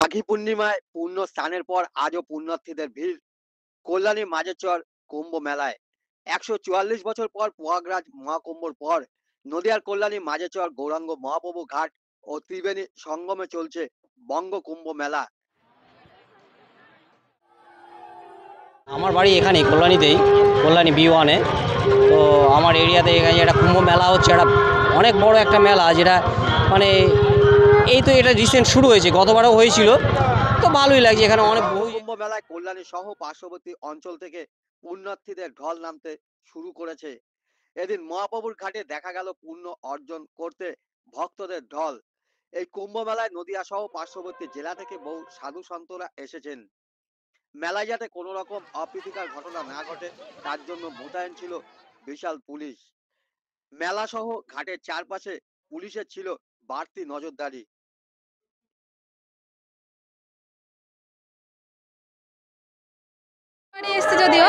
মাঘী পূর্ণিমায় পূর্ণ স্নানের পর আজও পুণ্যার্থীদের ভিড় কল্যাণী মাঝেরচর কুম্ভ মেলায়। ১৪৪ বছর পর প্রয়াগরাজ মহাকুম্ভর পর নদিয়ার কল্যাণী মাঝেরচর গৌরাঙ্গ মহাপ্রভু ঘাট ও ত্রিবেণী সঙ্গমে চলছে বঙ্গ কুম্ভ মেলা। আমার বাড়ি এখানেই কল্যাণীতেই, কল্যাণী B1-এ। তো আমার এরিয়াতে এখানে একটা কুম্ভ মেলা হচ্ছে, একটা অনেক বড় একটা মেলা, যেটা মানে এই তো এটা রিসেন্ট শুরু হয়েছে, গতবারও হয়েছিল। তো ভালোই লাগছে এখানে অনেক বহু। কুম্ভ মেলায় কল্যাণী সহ পার্শ্ববর্তী অঞ্চল থেকে পুণ্যার্থীদের ঢল নামতে শুরু করেছে। এদিন মহাপ্রভুর ঘাটে দেখা গেল পুণ্য অর্জন করতে ভক্তদের ঢল। এই কুম্ভ মেলায় নদিয়া সহ পার্শ্ববর্তী জেলা থেকে বহু সাধু সন্তরা এসেছেন। মেলায় যাতে কোনো রকম অপ্রীতিকর ঘটনা না ঘটে তার জন্য মোতায়েন ছিল বিশাল পুলিশ। মেলা সহ ঘাটের চারপাশে পুলিশের ছিল বাড়তি নজরদারি। বাড়ি এসেছি যদিও,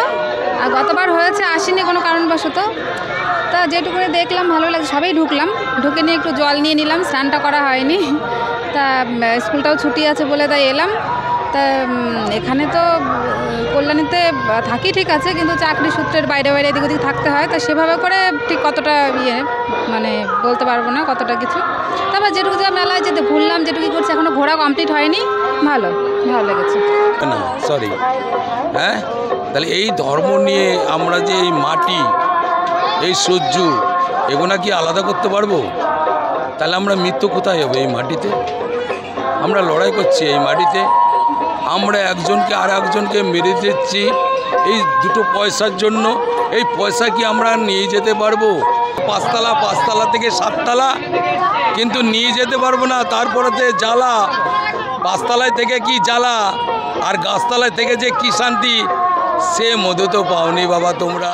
আর গতবার হয়েছে আসিনি কোনো কারণবশত। তা যেটুকু দেখলাম ভালো লাগছে, সবাই ঢুকলাম, ঢুকে নিয়ে একটু জল নিয়ে নিলাম, স্নানটা করা হয়নি। তা স্কুলটাও ছুটি আছে বলে তাই এলাম। তা এখানে তো কল্যাণীতে থাকি ঠিক আছে, কিন্তু চাকরি সূত্রের বাইরে বাইরে এদিক ওদিক থাকতে হয়, তা সেভাবে করে ঠিক কতটা মানে বলতে পারবো না কতটা কিছু। তারপর যেটুকু যা মেলায় যেতে ঘুরলাম, যেটুকু করছি, এখনও ঘোরা কমপ্লিট হয়নি। ভালো ভালো লেগেছে। না সরি, হ্যাঁ, তাহলে এই ধর্ম নিয়ে আমরা যে এই মাটি, এই সূর্য, এগুলো কি আলাদা করতে পারবো? তাহলে আমরা মৃত্যু কোথায় হবে? এই মাটিতে আমরা লড়াই করছি, এই মাটিতে আমরা একজনকে আর একজনকে মেরে দিচ্ছি এই দুটো পয়সার জন্য। এই পয়সা কি আমরা নিয়ে যেতে পারবো? পাঁচতলা থেকে 7তলা, কিন্তু নিয়ে যেতে পারবো না। তারপরেতে জ্বালা, পাঁচতলায় থেকে কি জ্বালা, আর গাছতলায় থেকে যে কি শান্তি, সে মধু তো পাওনি বাবা তোমরা।